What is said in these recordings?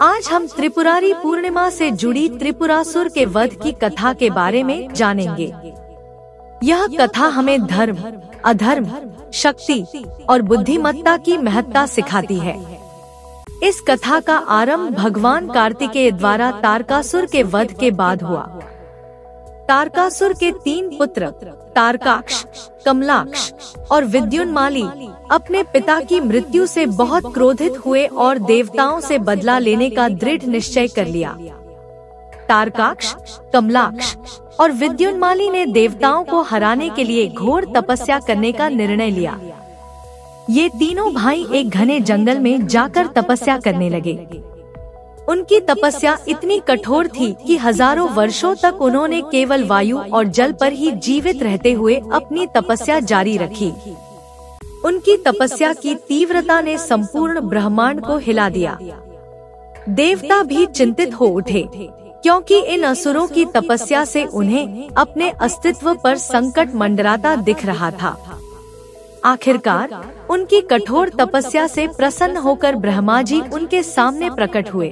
आज हम त्रिपुरारी पूर्णिमा से जुड़ी त्रिपुरासुर के वध की कथा के बारे में जानेंगे। यह कथा हमें धर्म, अधर्म, शक्ति और बुद्धिमत्ता की महत्ता सिखाती है। इस कथा का आरंभ भगवान कार्तिकेय द्वारा तारकासुर के वध के बाद हुआ। तारकासुर के 3 पुत्र तारकाक्ष, कमलाक्ष और विद्युन्माली अपने पिता की मृत्यु से बहुत क्रोधित हुए और देवताओं से बदला लेने का दृढ़ निश्चय कर लिया। तारकाक्ष, कमलाक्ष और विद्युन्माली ने देवताओं को हराने के लिए घोर तपस्या करने का निर्णय लिया। ये तीनों भाई एक घने जंगल में जाकर तपस्या करने लगे। उनकी तपस्या इतनी कठोर थी कि हजारों वर्षों तक उन्होंने केवल वायु और जल पर ही जीवित रहते हुए अपनी तपस्या जारी रखी। उनकी तपस्या की तीव्रता ने संपूर्ण ब्रह्मांड को हिला दिया। देवता भी चिंतित हो उठे, क्योंकि इन असुरों की तपस्या से उन्हें अपने अस्तित्व पर संकट मंडराता दिख रहा था। आखिरकार उनकी कठोर तपस्या से प्रसन्न होकर ब्रह्मा जी उनके सामने प्रकट हुए।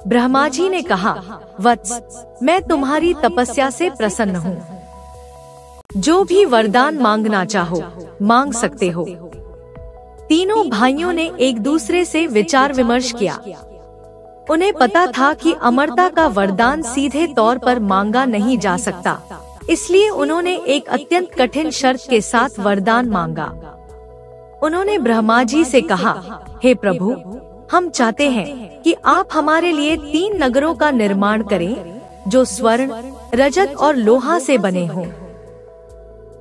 ब्रह्मा जी ने कहा, वत्स, मैं तुम्हारी तपस्या से प्रसन्न हूँ। जो भी वरदान मांगना चाहो मांग सकते हो। तीनों भाइयों ने एक दूसरे से विचार विमर्श किया। उन्हें पता था कि अमरता का वरदान सीधे तौर पर मांगा नहीं जा सकता, इसलिए उन्होंने एक अत्यंत कठिन शर्त के साथ वरदान मांगा। उन्होंने ब्रह्मा जी से कहा, हे प्रभु, हम चाहते हैं कि आप हमारे लिए 3 नगरों का निर्माण करें, जो स्वर्ण, रजत और लोहा से बने हों।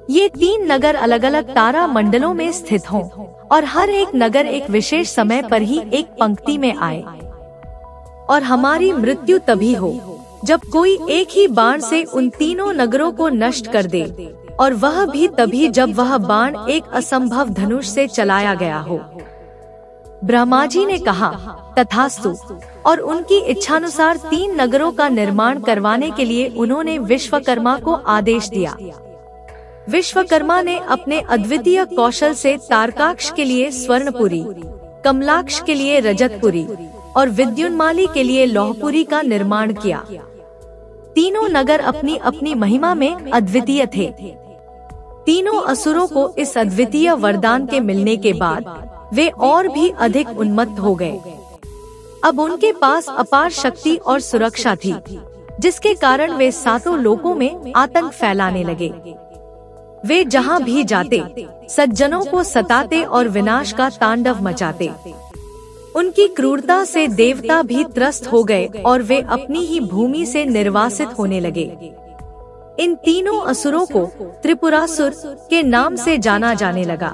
ये 3 नगर अलग अलग तारा मंडलों में स्थित हों और हर एक नगर एक विशेष समय पर ही एक पंक्ति में आए। और हमारी मृत्यु तभी हो जब कोई एक ही बाण से उन तीनों नगरों को नष्ट कर दे, और वह भी तभी जब वह बाण एक असंभव धनुष से चलाया गया हो। ब्रह्मा जी ने कहा, तथास्तु, और उनकी इच्छानुसार 3 नगरों का निर्माण करवाने के लिए उन्होंने विश्वकर्मा को आदेश दिया। विश्वकर्मा ने अपने अद्वितीय कौशल से तारकाक्ष के लिए स्वर्णपुरी, कमलाक्ष के लिए रजतपुरी और विद्युन्माली के लिए लौहपुरी का निर्माण किया। तीनों नगर अपनी अपनी महिमा में अद्वितीय थे। तीनों असुरों को इस अद्वितीय वरदान के मिलने के बाद वे और भी अधिक उन्मत्त हो गए। अब उनके पास अपार शक्ति और सुरक्षा थी, जिसके कारण वे 7 लोकों में आतंक फैलाने लगे। वे जहां भी जाते, सज्जनों को सताते और विनाश का तांडव मचाते। उनकी क्रूरता से देवता भी त्रस्त हो गए और वे अपनी ही भूमि से निर्वासित होने लगे। इन तीनों असुरों को त्रिपुरासुर के नाम से जाना जाने लगा।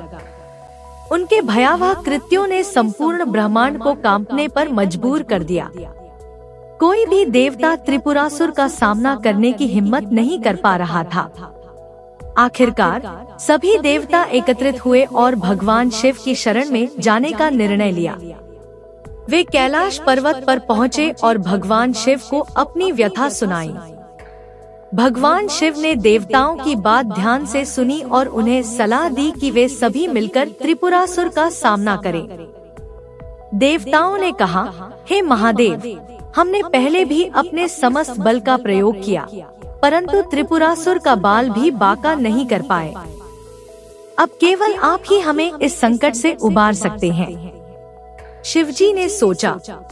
उनके भयावह कृत्यों ने संपूर्ण ब्रह्मांड को कांपने पर मजबूर कर दिया। कोई भी देवता त्रिपुरासुर का सामना करने की हिम्मत नहीं कर पा रहा था। आखिरकार सभी देवता एकत्रित हुए और भगवान शिव की शरण में जाने का निर्णय लिया। वे कैलाश पर्वत पर पहुँचे और भगवान शिव को अपनी व्यथा सुनाई। भगवान शिव ने देवताओं की बात ध्यान से सुनी और उन्हें सलाह दी कि वे सभी मिलकर त्रिपुरासुर का सामना करें। देवताओं ने कहा, हे महादेव, हमने पहले भी अपने समस्त बल का प्रयोग किया, परंतु त्रिपुरासुर का बाल भी बांका नहीं कर पाए। अब केवल आप ही हमें इस संकट से उबार सकते हैं। शिवजी ने सोचा,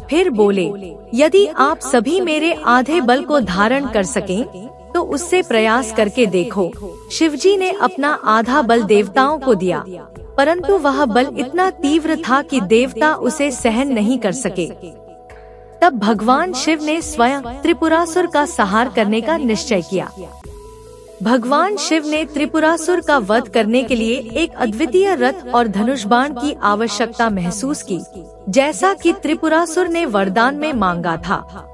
फिर बोले, यदि आप सभी मेरे आधे बल को धारण कर सकें, तो उससे प्रयास करके देखो। शिवजी ने अपना आधा बल देवताओं को दिया, परंतु वह बल इतना तीव्र था कि देवता उसे सहन नहीं कर सके। तब भगवान शिव ने स्वयं त्रिपुरासुर का संहार करने का निश्चय किया। भगवान शिव ने त्रिपुरासुर का वध करने के लिए एक अद्वितीय रथ और धनुष बाण की आवश्यकता महसूस की, जैसा कि त्रिपुरासुर ने वरदान में मांगा था।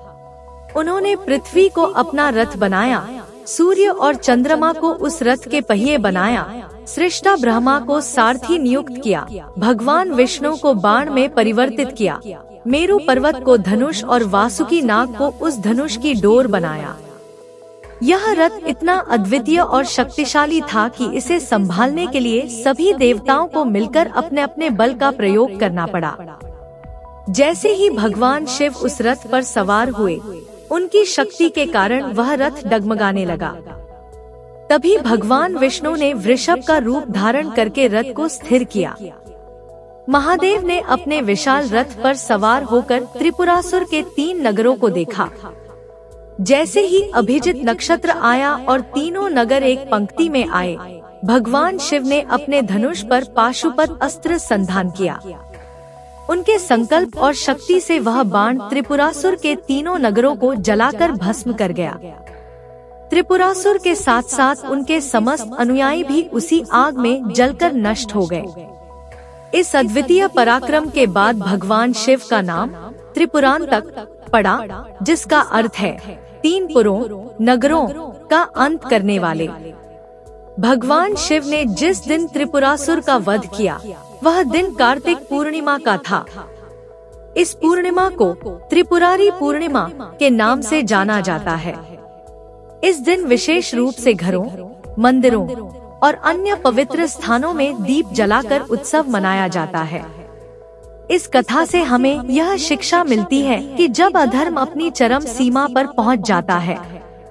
उन्होंने पृथ्वी को अपना रथ बनाया, सूर्य और चंद्रमा को उस रथ के पहिए बनाया, सृष्टा ब्रह्मा को सारथी नियुक्त किया, भगवान विष्णु को बाण में परिवर्तित किया, मेरु पर्वत को धनुष और वासुकी नाग को उस धनुष की डोर बनाया। यह रथ इतना अद्वितीय और शक्तिशाली था कि इसे संभालने के लिए सभी देवताओं को मिलकर अपने अपने बल का प्रयोग करना पड़ा। जैसे ही भगवान शिव उस रथ पर सवार हुए, उनकी शक्ति के कारण वह रथ डगमगाने लगा। तभी भगवान विष्णु ने वृषभ का रूप धारण करके रथ को स्थिर किया। महादेव ने अपने विशाल रथ पर सवार होकर त्रिपुरासुर के 3 नगरों को देखा। जैसे ही अभिजित नक्षत्र आया और तीनों नगर एक पंक्ति में आए, भगवान शिव ने अपने धनुष पर पाशुपत अस्त्र संधान किया। उनके संकल्प और शक्ति से वह बाण त्रिपुरासुर के तीनों नगरों को जलाकर भस्म कर गया। त्रिपुरासुर के साथ साथ उनके समस्त अनुयायी भी उसी आग में जलकर नष्ट हो गए। इस अद्वितीय पराक्रम के बाद भगवान शिव का नाम त्रिपुरांतक पड़ा, जिसका अर्थ है 3 पुरों, नगरों का अंत करने वाले। भगवान शिव ने जिस दिन त्रिपुरासुर का वध किया, वह दिन कार्तिक पूर्णिमा का था। इस पूर्णिमा को त्रिपुरारी पूर्णिमा के नाम से जाना जाता है। इस दिन विशेष रूप से घरों, मंदिरों और अन्य पवित्र स्थानों में दीप जलाकर उत्सव मनाया जाता है। इस कथा से हमें यह शिक्षा मिलती है कि जब अधर्म अपनी चरम सीमा पर पहुंच जाता है,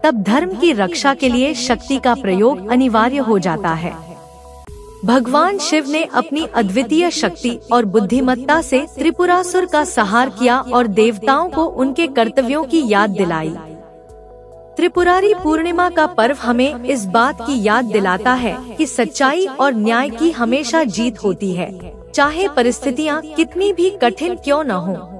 तब धर्म की रक्षा के लिए शक्ति का प्रयोग अनिवार्य हो जाता है। भगवान शिव ने अपनी अद्वितीय शक्ति और बुद्धिमत्ता से त्रिपुरासुर का संहार किया और देवताओं को उनके कर्तव्यों की याद दिलाई। त्रिपुरारी पूर्णिमा का पर्व हमें इस बात की याद दिलाता है कि सच्चाई और न्याय की हमेशा जीत होती है, चाहे परिस्थितियाँ कितनी भी कठिन क्यों न हो।